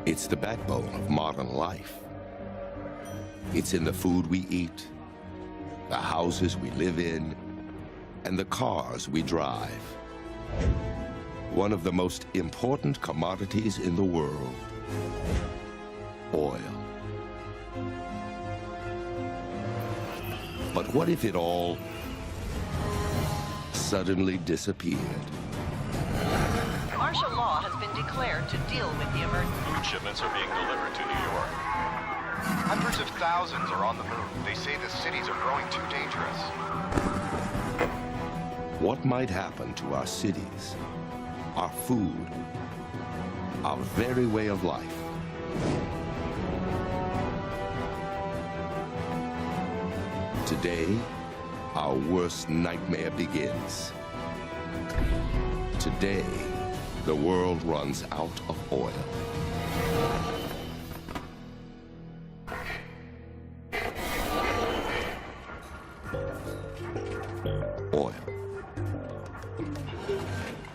It's the backbone of modern life. It's in the food we eat, the houses we live in, and the cars we drive. One of the most important commodities in the world, oil. But what if it all suddenly disappeared? Martial law has been declared to deal with the emergency. Food shipments are being delivered to New York. Hundreds of thousands are on the move. They say the cities are growing too dangerous. What might happen to our cities, our food, our very way of life? Today, our worst nightmare begins. Today, the world runs out of oil. Oil.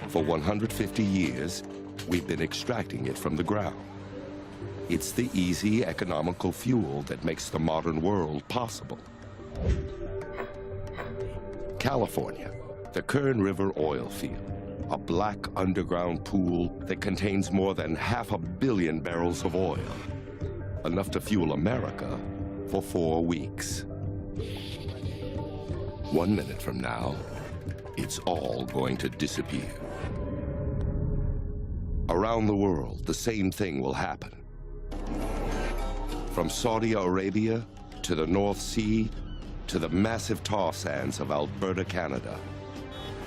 For 150 years, we've been extracting it from the ground. It's the easy, economical fuel that makes the modern world possible. California, the Kern River oil field, a black underground pool that contains more than 500 million barrels of oil, enough to fuel America for 4 weeks. 1 minute from now, it's all going to disappear. Around the world, the same thing will happen. From Saudi Arabia to the North Sea to the massive tar sands of Alberta, Canada.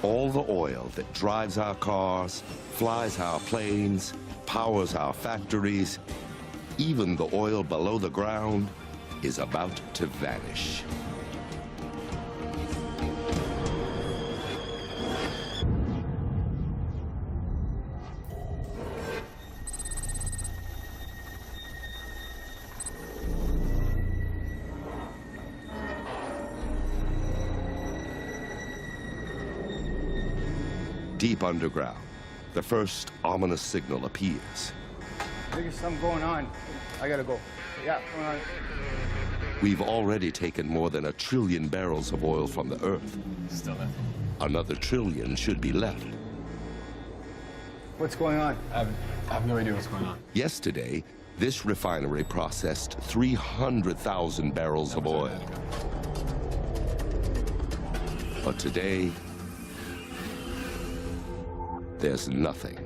All the oil that drives our cars, flies our planes, powers our factories, even the oil below the ground, is about to vanish. Deep underground, the first ominous signal appears. There's something going on. I gotta go. Yeah, going on. We've already taken more than 1 trillion barrels of oil from the Earth. Still nothing. Another trillion should be left. What's going on? I have no idea what's going on. Yesterday, this refinery processed 300,000 barrels of oil. But today, there's nothing.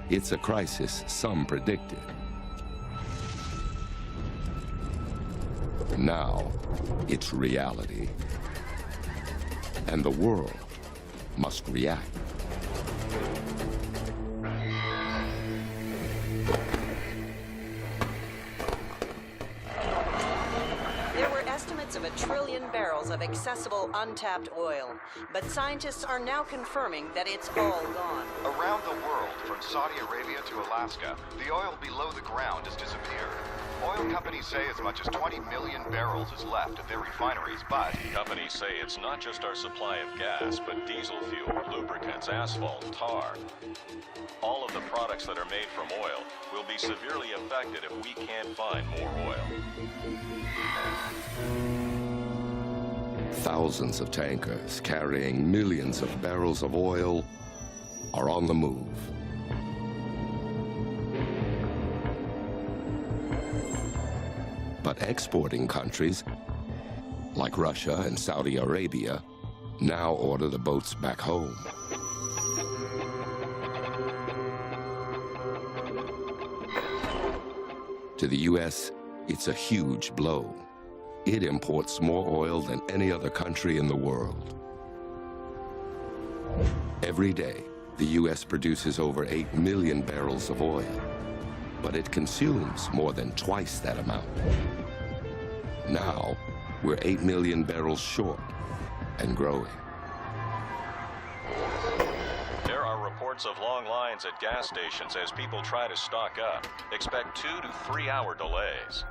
It's a crisis some predicted. Now, it's reality. And the world must react. Of 1 trillion barrels of accessible untapped oil, but scientists are now confirming that it's all gone. Around the world, from Saudi Arabia to Alaska, the oil below the ground has disappeared. Oil companies say as much as 20 million barrels is left at their refineries, but Companies say it's not just our supply of gas, but diesel fuel, lubricants, asphalt, tar. All of the products that are made from oil will be severely affected if we can't find more oil. Thousands of tankers carrying millions of barrels of oil are on the move. But exporting countries, like Russia and Saudi Arabia, now order the boats back home. To the U.S., it's a huge blow. It imports more oil than any other country in the world. Every day, the U.S. produces over 8 million barrels of oil, but it consumes more than twice that amount. Now, we're 8 million barrels short and growing. There are reports of long lines at gas stations as people try to stock up. Expect 2 to 3 hour delays.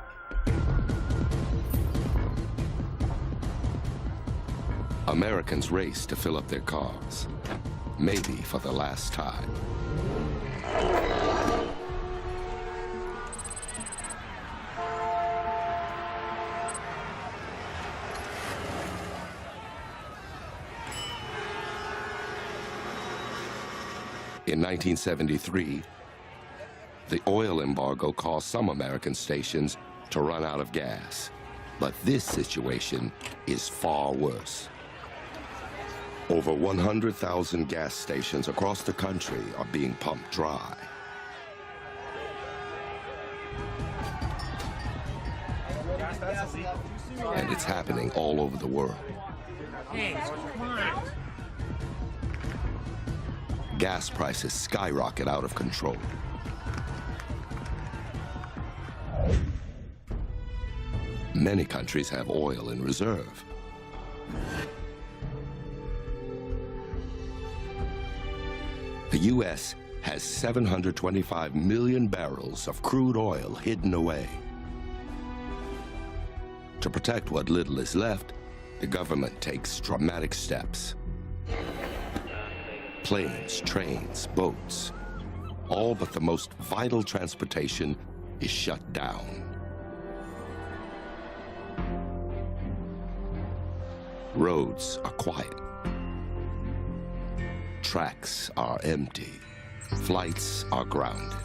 Americans race to fill up their cars. maybe for the last time. In 1973, the oil embargo caused some American stations to run out of gas. But this situation is far worse. Over 100,000 gas stations across the country are being pumped dry. And it's happening all over the world. Gas prices skyrocket out of control. Many countries have oil in reserve. The U.S. has 725 million barrels of crude oil hidden away. To protect what little is left, the government takes dramatic steps. Planes, trains, boats, all but the most vital transportation is shut down. Roads are quiet. Tracks are empty. Flights are grounded.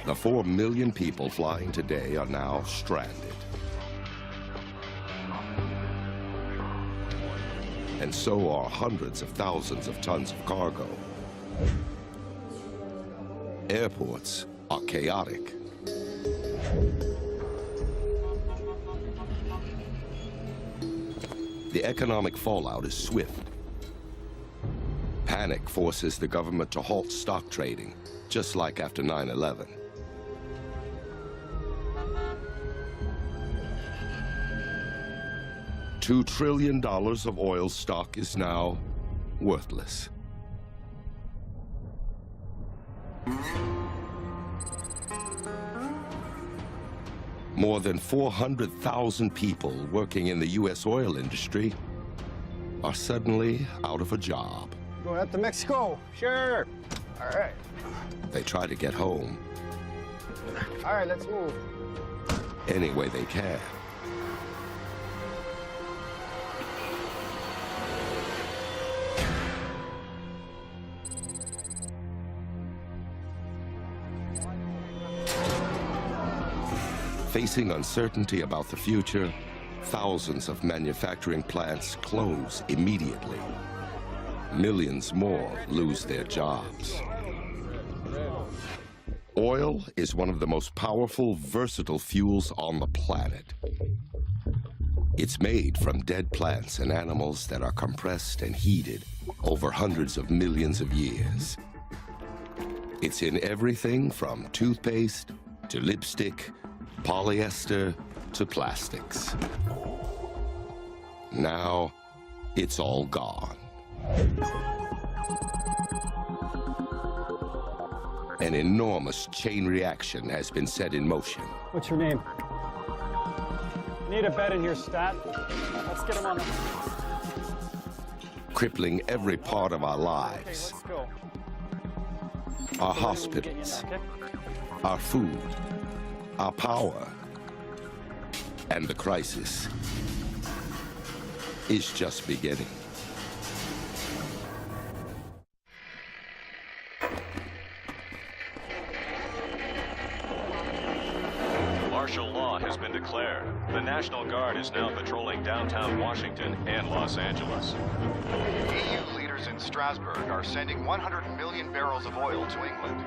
The 4 million people flying today are now stranded. And so are hundreds of thousands of tons of cargo. Airports are chaotic. The economic fallout is swift. Panic forces the government to halt stock trading, just like after 9/11. $2 trillion of oil stock is now worthless. More than 400,000 people working in the U.S. oil industry are suddenly out of a job. Going up to Mexico? Sure. All right. They try to get home All right, let's move. any way they can. Facing uncertainty about the future, thousands of manufacturing plants close immediately. Millions more lose their jobs. Oil is one of the most powerful, versatile fuels on the planet. It's made from dead plants and animals that are compressed and heated over hundreds of millions of years. It's in everything from toothpaste to lipstick, polyester to plastics. Now, it's all gone. An enormous chain reaction has been set in motion. What's your name? Need a bed in here, Stat. Let's get him on the... Crippling every part of our lives. Let's go. Our hospitals, our food, our power, and the crisis is just beginning. Martial law has been declared. The National Guard is now patrolling downtown Washington and Los Angeles. EU leaders in Strasbourg are sending 100 million barrels of oil to England.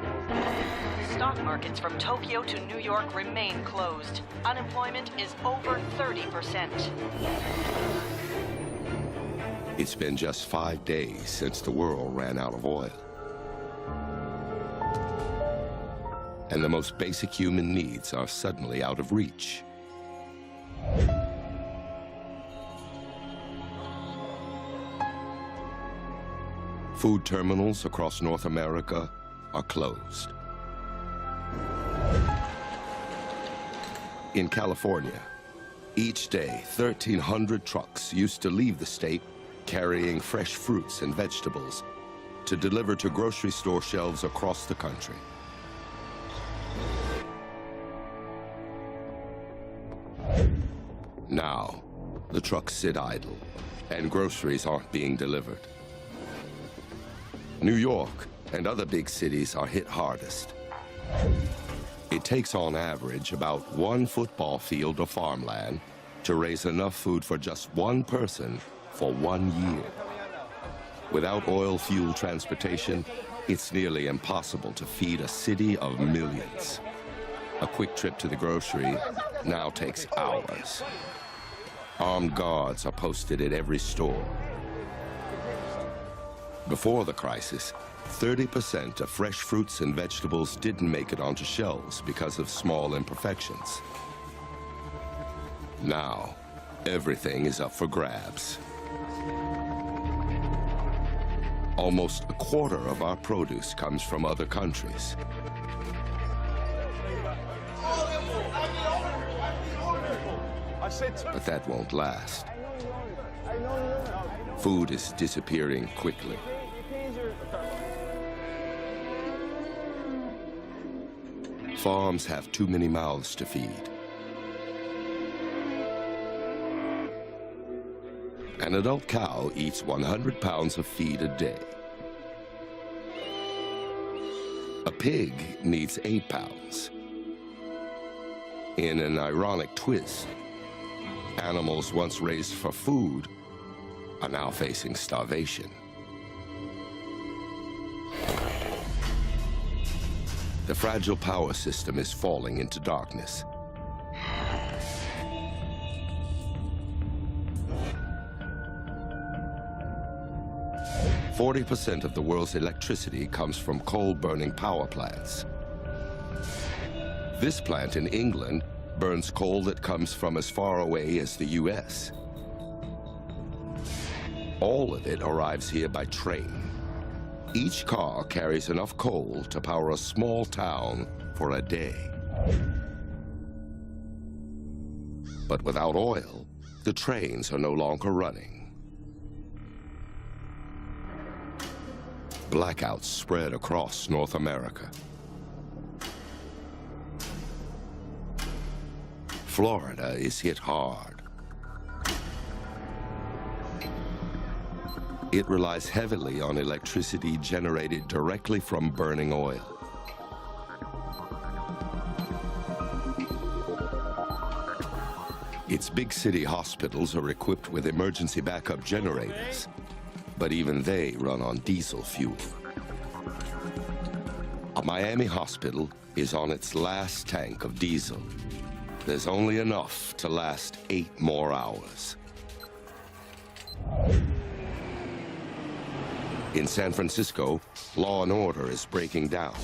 Stock markets from Tokyo to New York remain closed. Unemployment is over 30%. It's been just 5 days since the world ran out of oil. And the most basic human needs are suddenly out of reach. Food terminals across North America are closed. In California, Each day, 1,300 trucks used to leave the state carrying fresh fruits and vegetables to deliver to grocery store shelves across the country. Now, the trucks sit idle, and groceries aren't being delivered. New York and other big cities are hit hardest. It takes on average about 1 football field of farmland to raise enough food for just one person for 1 year. Without oil-fueled transportation, it's nearly impossible to feed a city of millions. A quick trip to the grocery now takes hours. Armed guards are posted at every store. Before the crisis, 30% of fresh fruits and vegetables didn't make it onto shelves because of small imperfections. Now, everything is up for grabs. Almost a quarter of our produce comes from other countries. But that won't last. Food is disappearing quickly. Farms have too many mouths to feed. An adult cow eats 100 pounds of feed a day. A pig needs 8 pounds. In an ironic twist, animals once raised for food are now facing starvation. The fragile power system is falling into darkness. % of the world's electricity comes from coal-burning power plants. This plant in England burns coal that comes from as far away as the US. All of it arrives here by train. Each car carries enough coal to power a small town for a day. But without oil, the trains are no longer running. Blackouts spread across North America. Florida is hit hard. It relies heavily on electricity generated directly from burning oil. Its big city hospitals are equipped with emergency backup generators, but even they run on diesel fuel. A Miami hospital is on its last tank of diesel. There's only enough to last 8 more hours. In San Francisco, law and order is breaking down.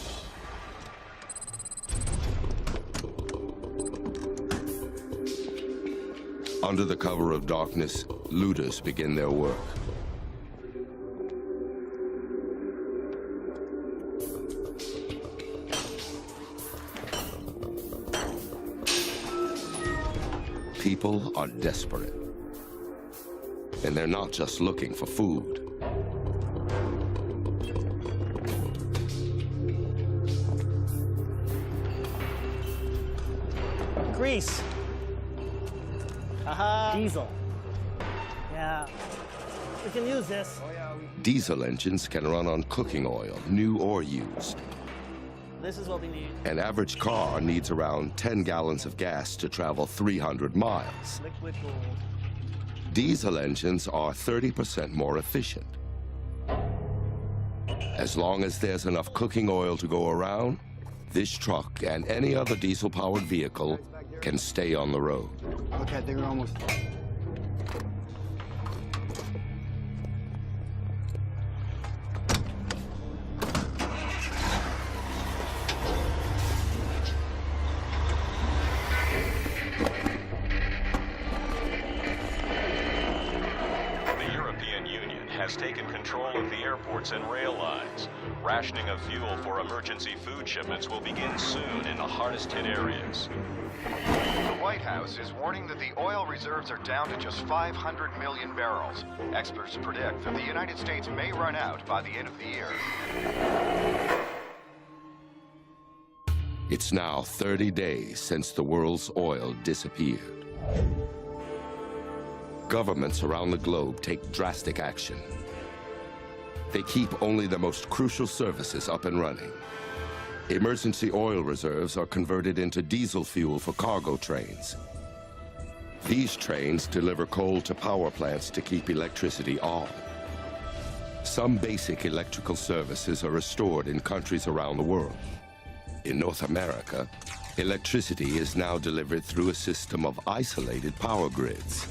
Under the cover of darkness, looters begin their work. People are desperate. And they're not just looking for food. Grease. Diesel. Yeah. We can use this. Diesel engines can run on cooking oil, new or used. This is what we need. An average car needs around 10 gallons of gas to travel 300 miles. Liquid gold. Diesel engines are 30% more efficient. As long as there's enough cooking oil to go around, this truck and any other diesel-powered vehicle can stay on the road. Okay, I think we're almost. has taken control of the airports and rail lines. Rationing of fuel for emergency food shipments will begin soon in the hardest hit areas. The White House is warning that the oil reserves are down to just 500 million barrels. Experts predict that the United States may run out by the end of the year. It's now 30 days since the world's oil disappeared. Governments around the globe take drastic action. They keep only the most crucial services up and running. Emergency oil reserves are converted into diesel fuel for cargo trains. These trains deliver coal to power plants to keep electricity on. Some basic electrical services are restored in countries around the world. In North America, electricity is now delivered through a system of isolated power grids.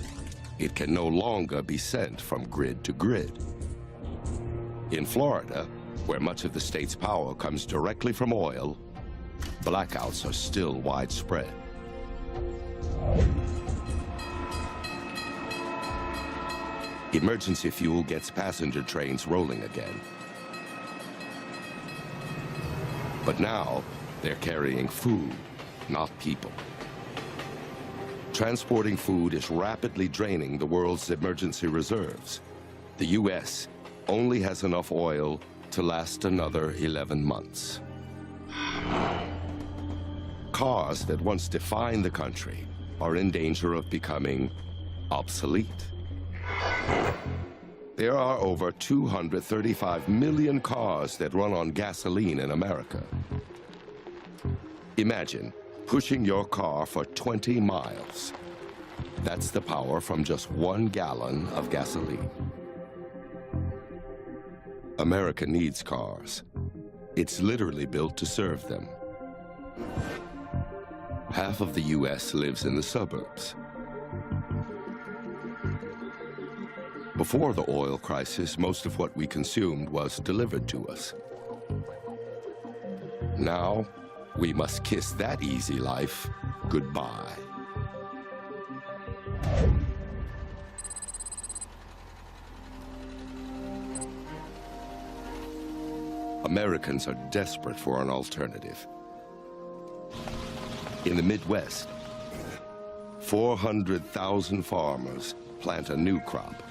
It can no longer be sent from grid to grid. In Florida, where much of the state's power comes directly from oil, blackouts are still widespread. Emergency fuel gets passenger trains rolling again. But now, they're carrying food, not people. Transporting food is rapidly draining the world's emergency reserves. The U.S. only has enough oil to last another 11 months. Cars that once defined the country are in danger of becoming obsolete. There are over 235 million cars that run on gasoline in America. Imagine pushing your car for 20 miles. That's the power from just 1 gallon of gasoline. America needs cars. It's literally built to serve them. Half of the U.S. lives in the suburbs. Before the oil crisis, most of what we consumed was delivered to us. Now, we must kiss that easy life goodbye. Americans are desperate for an alternative. In the Midwest, 400,000 farmers plant a new crop.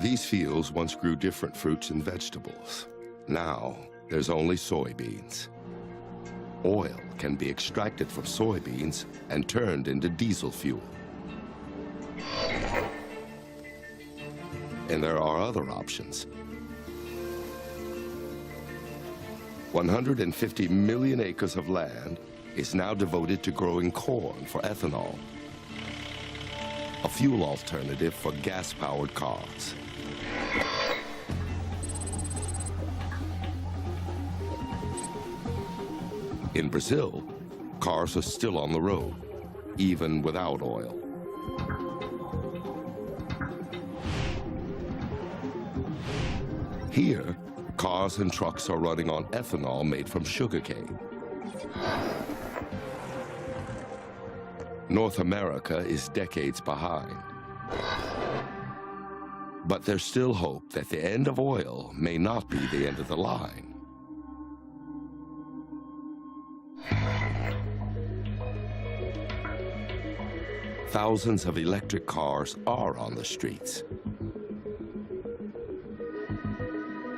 These fields once grew different fruits and vegetables. Now, there's only soybeans. Oil can be extracted from soybeans and turned into diesel fuel. And there are other options. 150 million acres of land is now devoted to growing corn for ethanol, a fuel alternative for gas-powered cars. In Brazil, cars are still on the road, even without oil. Here, cars and trucks are running on ethanol made from sugarcane. North America is decades behind. But there's still hope that the end of oil may not be the end of the line. Thousands of electric cars are on the streets.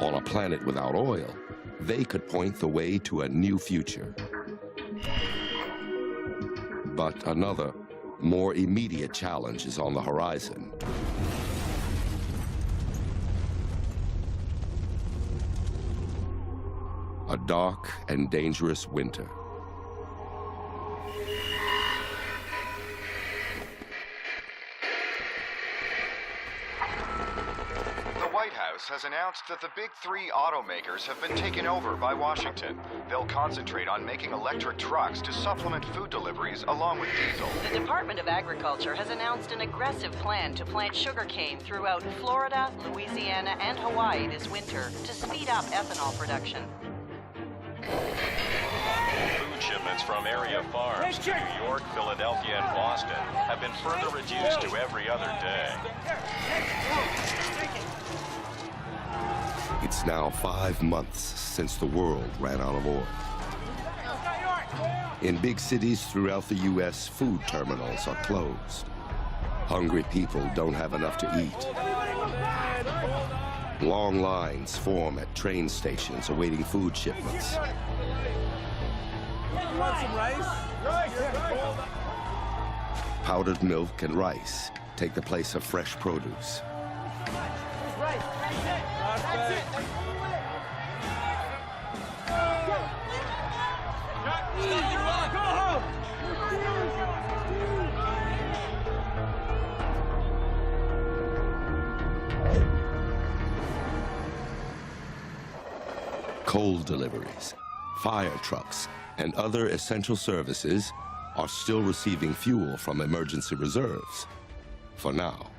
On a planet without oil, they could point the way to a new future. But another, more immediate challenge is on the horizon. A dark and dangerous winter. Has announced that the big 3 automakers have been taken over by Washington. They'll concentrate on making electric trucks to supplement food deliveries along with diesel. The Department of Agriculture has announced an aggressive plan to plant sugarcane throughout Florida, Louisiana, and Hawaii this winter to speed up ethanol production. Food shipments from area farms to New York, Philadelphia, and Boston have been further reduced to every other day. It's now 5 months since the world ran out of oil. In big cities throughout the U.S., food terminals are closed. Hungry people don't have enough to eat. Long lines form at train stations awaiting food shipments. Powdered milk and rice take the place of fresh produce. Coal deliveries, fire trucks, and other essential services are still receiving fuel from emergency reserves, for now.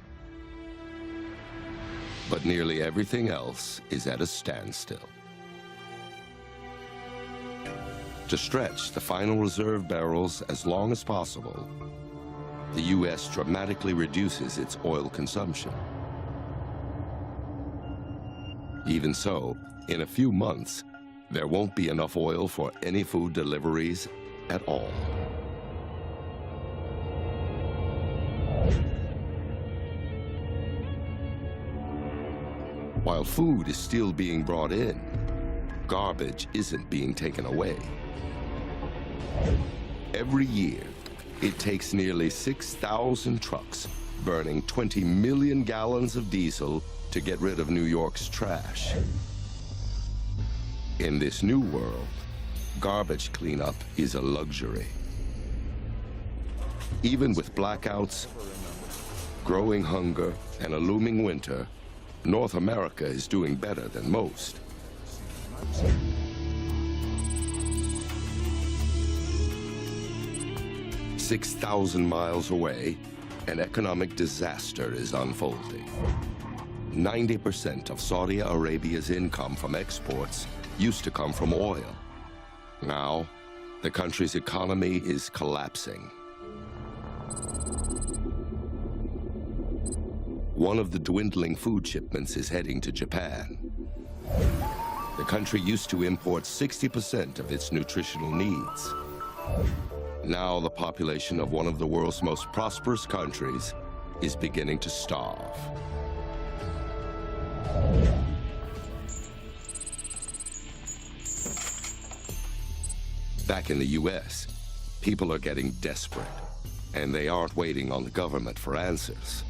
But nearly everything else is at a standstill. To stretch the final reserve barrels as long as possible, the U.S. dramatically reduces its oil consumption. Even so, in a few months, there won't be enough oil for any food deliveries at all. While food is still being brought in, garbage isn't being taken away. Every year, it takes nearly 6,000 trucks burning 20 million gallons of diesel to get rid of New York's trash. In this new world, garbage cleanup is a luxury. Even with blackouts, growing hunger, and a looming winter, North America is doing better than most. "6,000 miles away, an economic disaster is unfolding. 90% of Saudi Arabia's income from exports used to come from oil. Now, the country's economy is collapsing. One of the dwindling food shipments is heading to Japan. The country used to import 60% of its nutritional needs. Now the population of one of the world's most prosperous countries is beginning to starve. Back in the U.S., people are getting desperate, and they aren't waiting on the government for answers.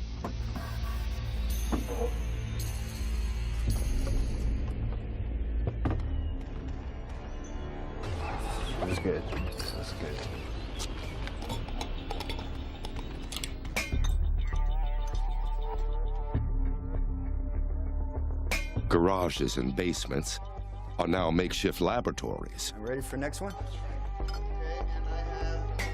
That's good. That's good. Garages and basements are now makeshift laboratories I'm ready for next one.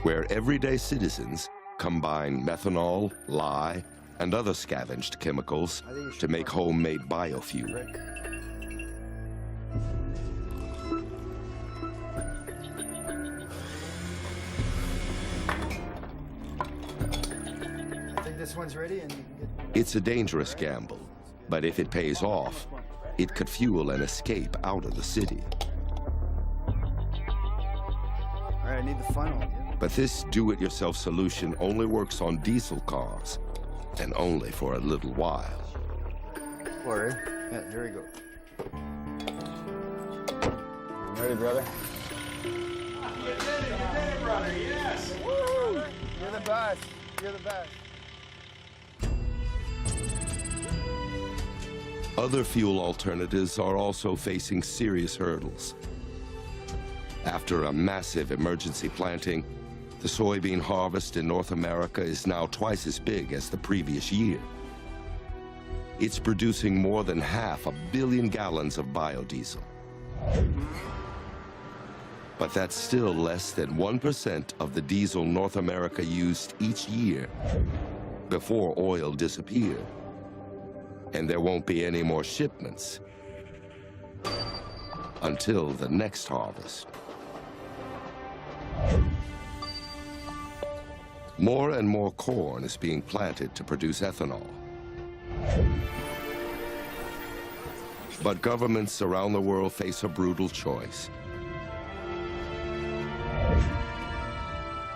where everyday citizens combine methanol, lye, and other scavenged chemicals to make homemade biofuel. Rick. I think this one's ready and you can get... It's a dangerous gamble, but if it pays off, it could fuel an escape out of the city. All right, I need the funnel. Yeah. But this do-it-yourself solution only works on diesel cars, and only for a little while. Or, yeah, there we go. You ready, brother? Woo! You're the best. You're the best. Other fuel alternatives are also facing serious hurdles. After a massive emergency planting, the soybean harvest in North America is now twice as big as the previous year. It's producing more than 500 million gallons of biodiesel. But that's still less than 1% of the diesel North America used each year before oil disappeared. And there won't be any more shipments until the next harvest. More and more corn is being planted to produce ethanol. But governments around the world face a brutal choice.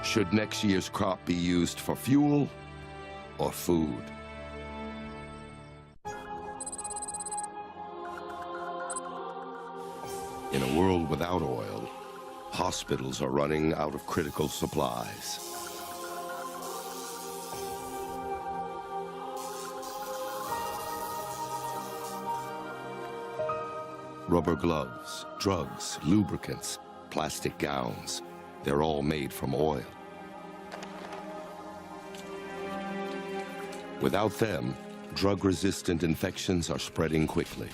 Should next year's crop be used for fuel or food? In a world without oil, hospitals are running out of critical supplies. Rubber gloves, drugs, lubricants, plastic gowns, they're all made from oil. Without them, drug-resistant infections are spreading quickly.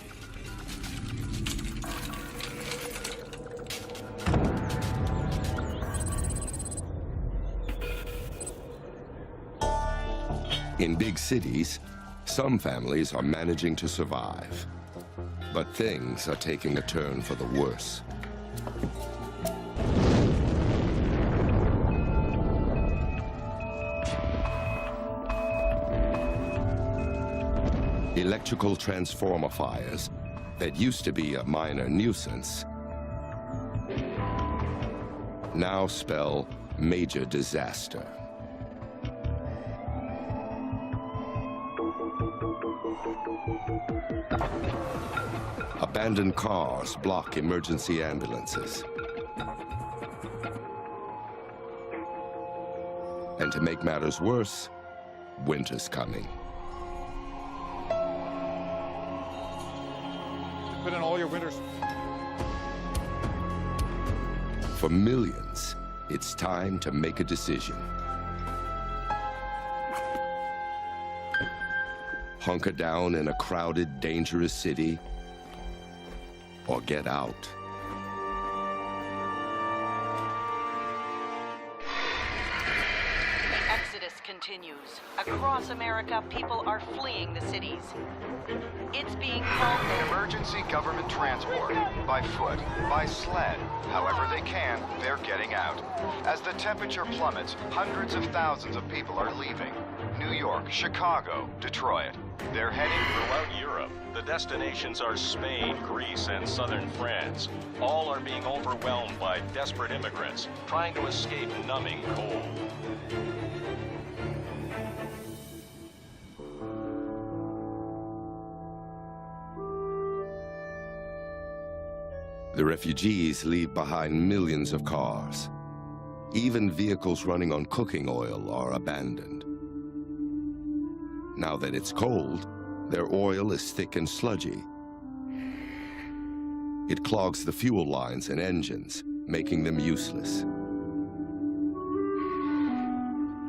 In big cities, some families are managing to survive. But things are taking a turn for the worse. Electrical transformer fires that used to be a minor nuisance now spell major disaster. Abandoned cars block emergency ambulances. And to make matters worse, winter's coming. Put in all your winters. For millions, it's time to make a decision. Hunker down in a crowded, dangerous city, or get out. The exodus continues. Across America, people are fleeing the cities. It's being called the Emergency government transport. By foot, by sled. However they can, they're getting out. As the temperature plummets, hundreds of thousands of people are leaving. New York, Chicago, Detroit. They're heading Throughout Europe, the destinations are Spain, Greece, and southern France. All are being overwhelmed by desperate immigrants trying to escape numbing cold. The refugees leave behind millions of cars. Even vehicles running on cooking oil are abandoned. Now that it's cold, their oil is thick and sludgy. It clogs the fuel lines and engines, making them useless.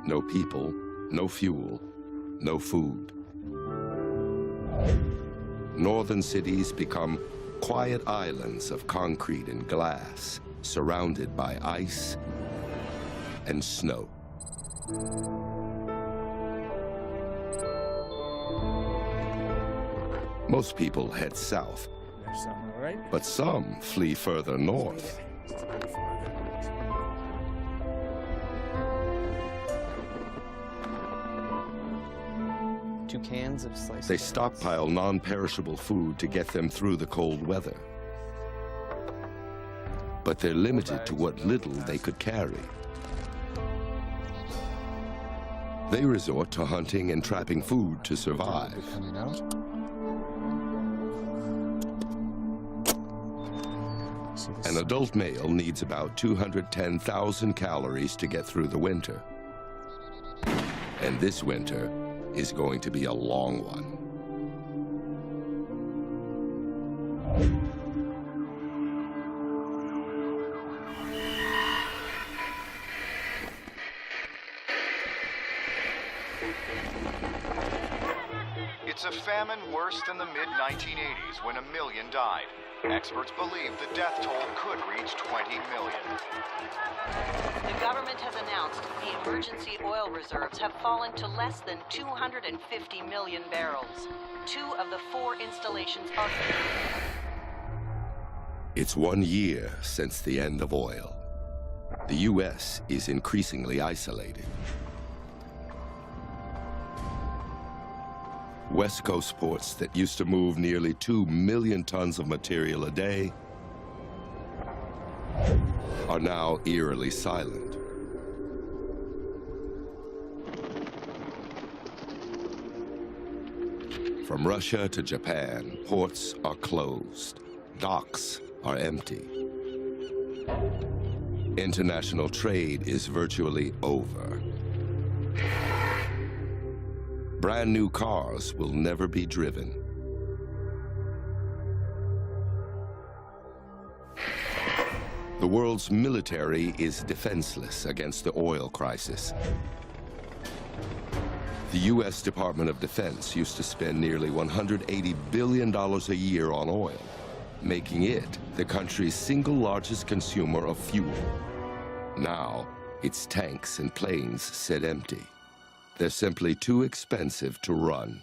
No people, no fuel, no food. Northern cities become quiet islands of concrete and glass, surrounded by ice and snow. Most people head south, There's some, all right? but some flee further north. Two cans of sliced They bread. stockpile non-perishable food to get them through the cold weather. But they're limited to what little they could carry. They resort to hunting and trapping food to survive. Coming out. An adult male needs about 210,000 calories to get through the winter. And this winter is going to be a long one. It's a famine worse than the mid-1980s when 1 million died. Experts believe the death toll could reach 20 million. The government has announced the emergency oil reserves have fallen to less than 250 million barrels. 2 of the 4 installations are... It's 1 year since the end of oil. The U.S. is increasingly isolated. West Coast ports that used to move nearly 2 million tons of material a day are now eerily silent. From Russia to Japan, ports are closed. Docks are empty. International trade is virtually over. Brand new cars will never be driven. The world's military is defenseless against the oil crisis. The U.S. Department of Defense used to spend nearly $180 billion a year on oil, making it the country's single largest consumer of fuel. Now, its tanks and planes sit empty. They're simply too expensive to run.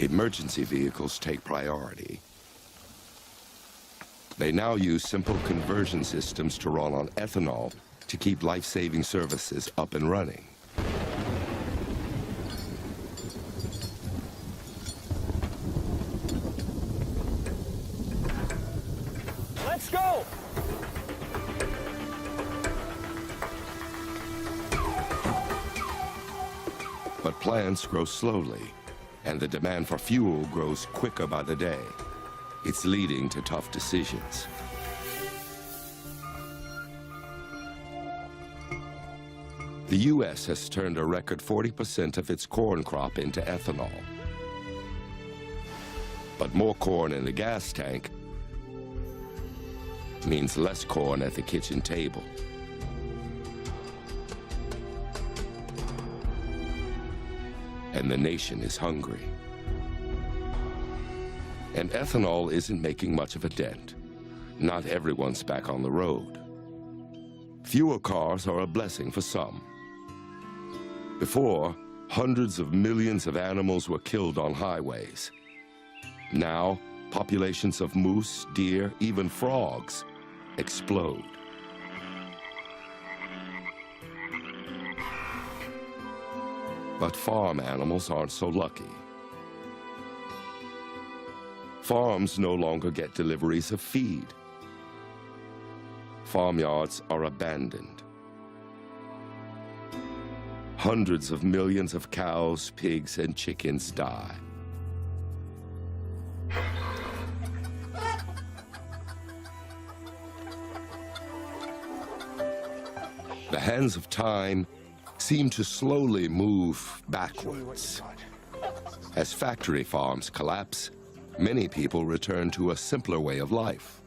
Emergency vehicles take priority. They now use simple conversion systems to run on ethanol to keep life-saving services up and running. Let's go! But plants grow slowly, and the demand for fuel grows quicker by the day. It's leading to tough decisions. The U.S. has turned a record 40% of its corn crop into ethanol. But more corn in the gas tank means less corn at the kitchen table. And the nation is hungry. And ethanol isn't making much of a dent. Not everyone's back on the road. Fewer cars are a blessing for some. Before, hundreds of millions of animals were killed on highways. Now, populations of moose, deer, even frogs explode. But farm animals aren't so lucky. Farms no longer get deliveries of feed. Farmyards are abandoned. Hundreds of millions of cows, pigs, and chickens die. The hands of time seem to slowly move backwards. As factory farms collapse, many people return to a simpler way of life.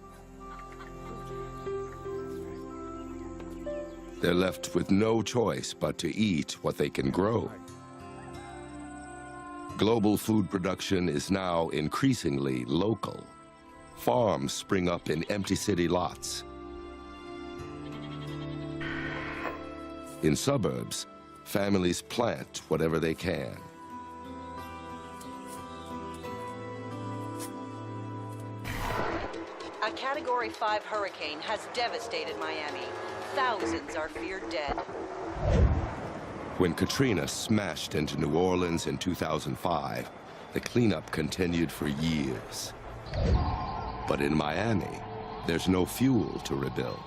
They're left with no choice but to eat what they can grow. Global food production is now increasingly local. Farms spring up in empty city lots. In suburbs, families plant whatever they can. A Category 5 hurricane has devastated Miami. Thousands are feared dead. When Katrina smashed into New Orleans in 2005, the cleanup continued for years. But in Miami, there's no fuel to rebuild.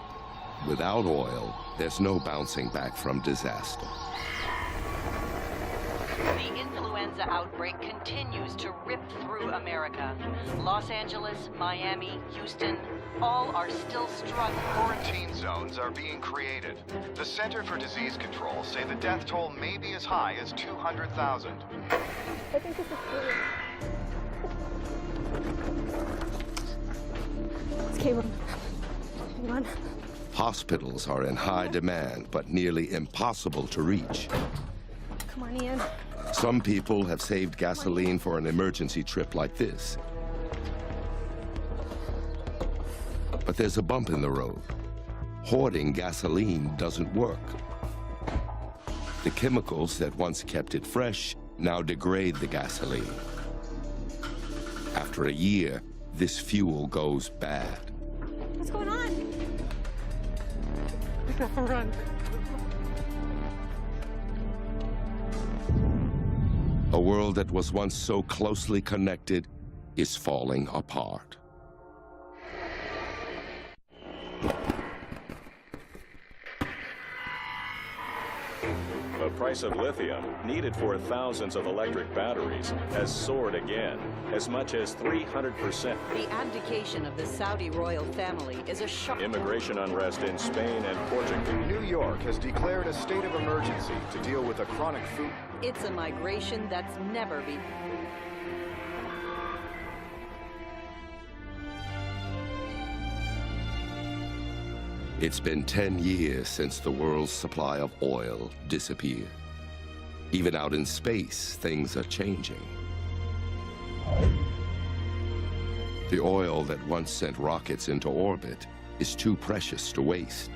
Without oil, there's no bouncing back from disaster. The influenza outbreak continues to rip through America. Los Angeles, Miami, Houston, all are still struggling. Quarantine zones are being created. The Center for Disease Control say the death toll may be as high as 200,000. I think this is clear. It's Caleb. Hang on. Hospitals are in high demand, but nearly impossible to reach. Come on, Ian. Some people have saved gasoline for an emergency trip like this. But there's a bump in the road. Hoarding gasoline doesn't work. The chemicals that once kept it fresh now degrade the gasoline. After a year, this fuel goes bad. What's going on? Run. A world that was once so closely connected is falling apart. The price of lithium, needed for thousands of electric batteries, has soared again, as much as 300%. The abdication of the Saudi royal family is a shock. Immigration unrest in Spain and Portugal. New York has declared a state of emergency to deal with a chronic food. It's a migration that's never been. It's been 10 years since the world's supply of oil disappeared. Even out in space, things are changing. The oil that once sent rockets into orbit is too precious to waste.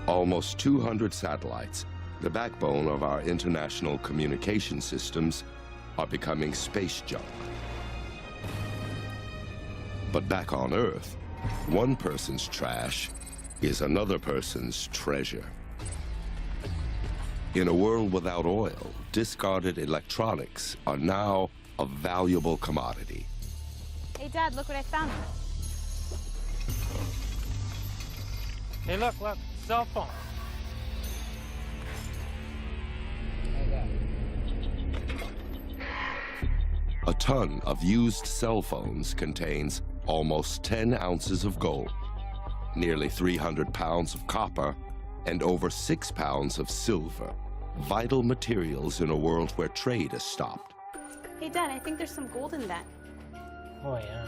Almost 200 satellites, the backbone of our international communication systems, are becoming space junk. But back on Earth, one person's trash is another person's treasure. In a world without oil, discarded electronics are now a valuable commodity. Hey, Dad, look what I found. Hey, look, cell phone. A ton of used cell phones contains almost 10 ounces of gold, nearly 300 pounds of copper, and over 6 pounds of silver, vital materials in a world where trade has stopped. Hey, Dad, I think there's some gold in that. Oh, yeah.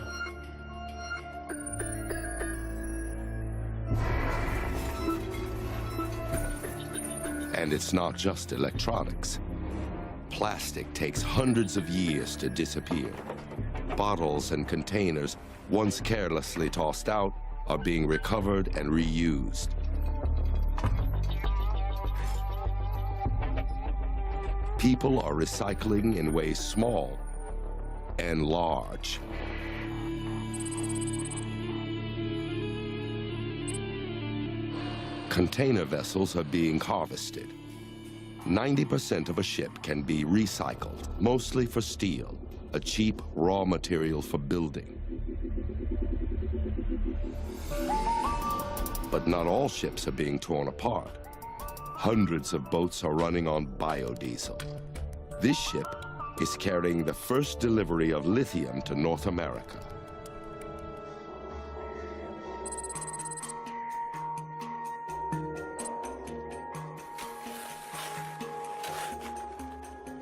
And it's not just electronics. Plastic takes hundreds of years to disappear. Bottles and containers, once carelessly tossed out, are being recovered and reused. People are recycling in ways small and large. Container vessels are being harvested. 90% of a ship can be recycled, mostly for steel, a cheap raw material for building. But not all ships are being torn apart. Hundreds of boats are running on biodiesel. This ship is carrying the first delivery of lithium to North America.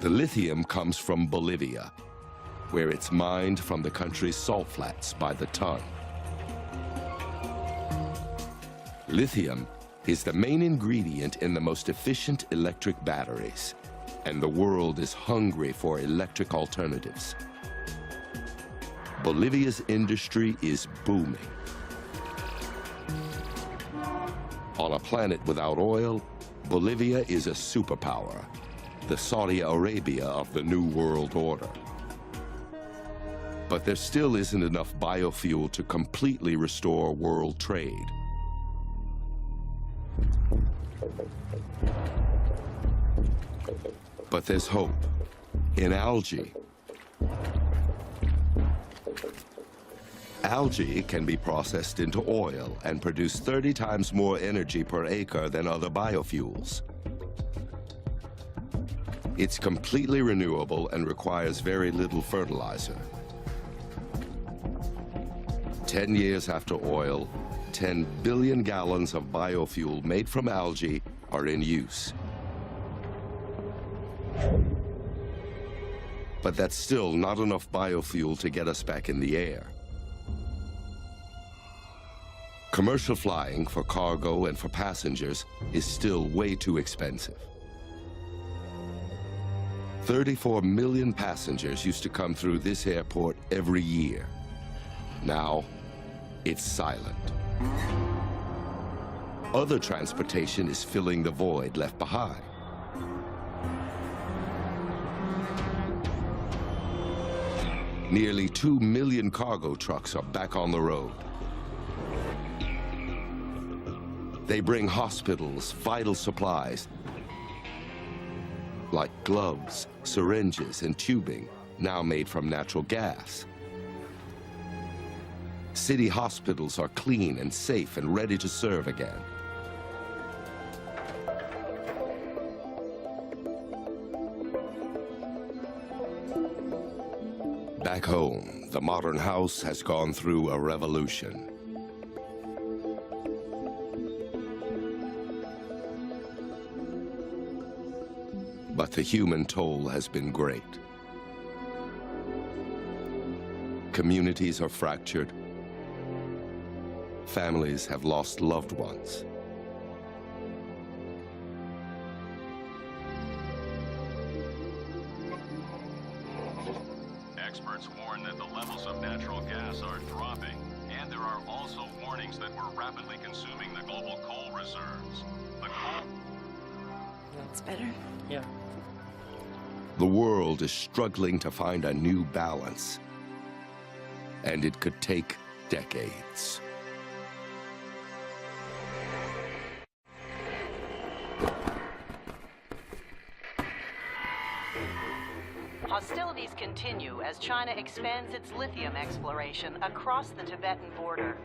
The lithium comes from Bolivia, where it's mined from the country's salt flats by the ton. Lithium is the main ingredient in the most efficient electric batteries, and the world is hungry for electric alternatives. Bolivia's industry is booming. On a planet without oil, Bolivia is a superpower, the Saudi Arabia of the New World Order. But there still isn't enough biofuel to completely restore world trade. But there's hope in algae. Algae can be processed into oil and produce 30 times more energy per acre than other biofuels. It's completely renewable and requires very little fertilizer. 10 years after oil, 10 billion gallons of biofuel made from algae are in use. But that's still not enough biofuel to get us back in the air. Commercial flying for cargo and for passengers is still way too expensive. 34 million passengers used to come through this airport every year. Now, it's silent. Other transportation is filling the void left behind. Nearly 2 million cargo trucks are back on the road. They bring hospitals vital supplies like gloves, syringes, and tubing, now made from natural gas. City hospitals are clean and safe and ready to serve again. Back home, the modern house has gone through a revolution. But the human toll has been great. Communities are fractured. Families have lost loved ones. Experts warn that the levels of natural gas are dropping, and there are also warnings that we're rapidly consuming the global coal reserves. The coal... That's better. Yeah. The world is struggling to find a new balance, and it could take decades. Hostilities continue as China expands its lithium exploration across the Tibetan border.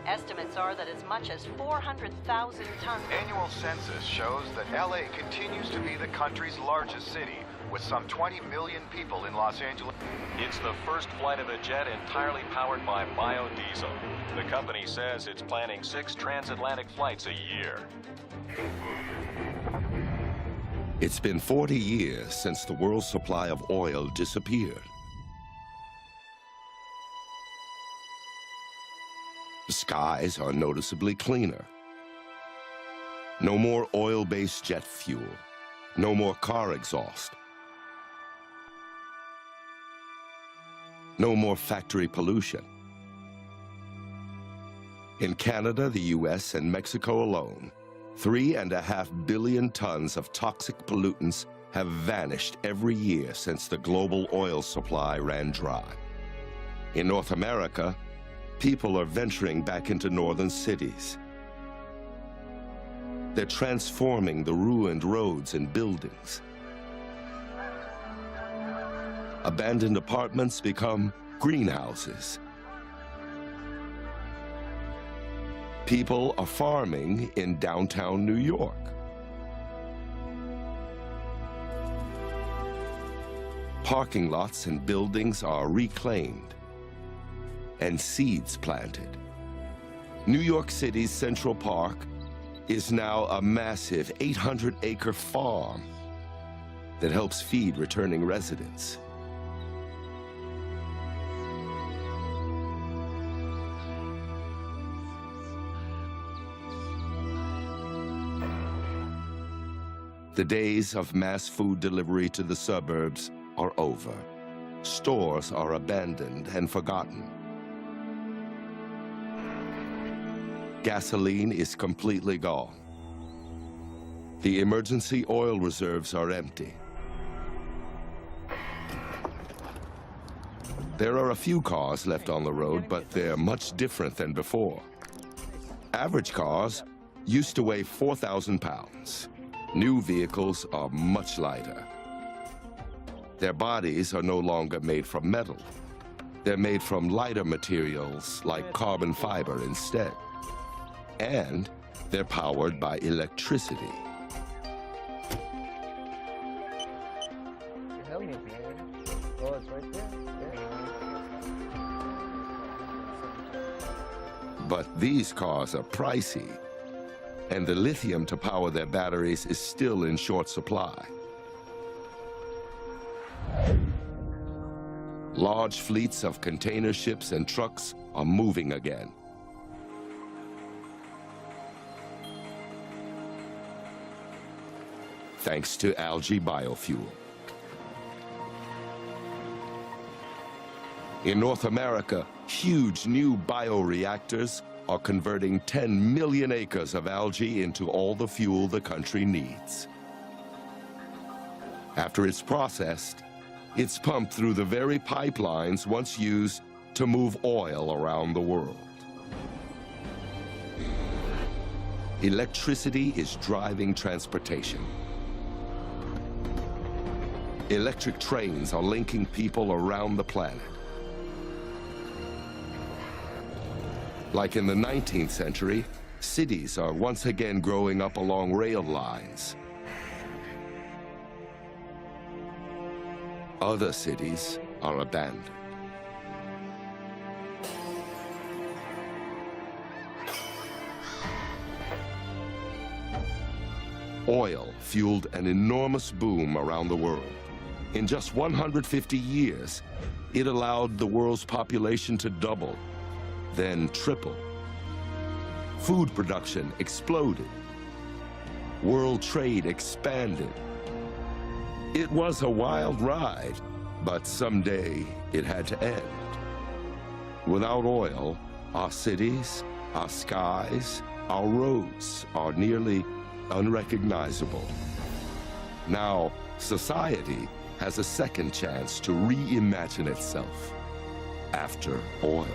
Estimates are that as much as 400,000 tons... Annual census shows that LA continues to be the country's largest city, with some 20 million people in Los Angeles. It's the first flight of a jet entirely powered by biodiesel. The company says it's planning 6 transatlantic flights a year. It's been 40 years since the world's supply of oil disappeared. The skies are noticeably cleaner. No more oil-based jet fuel. No more car exhaust. No more factory pollution. In Canada, the US, and Mexico alone, 3.5 billion tons of toxic pollutants have vanished every year since the global oil supply ran dry. In North America, people are venturing back into northern cities. They're transforming the ruined roads and buildings. Abandoned apartments become greenhouses. People are farming in downtown New York. Parking lots and buildings are reclaimed and seeds planted. New York City's Central Park is now a massive 800-acre farm that helps feed returning residents. The days of mass food delivery to the suburbs are over. Stores are abandoned and forgotten. Gasoline is completely gone. The emergency oil reserves are empty. There are a few cars left on the road, but they're much different than before. Average cars used to weigh 4,000 pounds. New vehicles are much lighter. Their bodies are no longer made from metal. They're made from lighter materials like carbon fiber instead. And they're powered by electricity. Help me, man. Oh, it's right there. But these cars are pricey, and the lithium to power their batteries is still in short supply. Large fleets of container ships and trucks are moving again. Thanks to algae biofuel. In North America, huge new bioreactors are converting 10 million acres of algae into all the fuel the country needs. After it's processed, it's pumped through the very pipelines once used to move oil around the world. Electricity is driving transportation. Electric trains are linking people around the planet. Like in the 19th century, cities are once again growing up along rail lines. Other cities are abandoned. Oil fueled an enormous boom around the world. In just 150 years, it allowed the world's population to double, then triple. Food production exploded. World trade expanded. It was a wild ride, but someday it had to end. Without oil, our cities, our skies, our roads are nearly unrecognizable. Now, society has a second chance to reimagine itself after oil.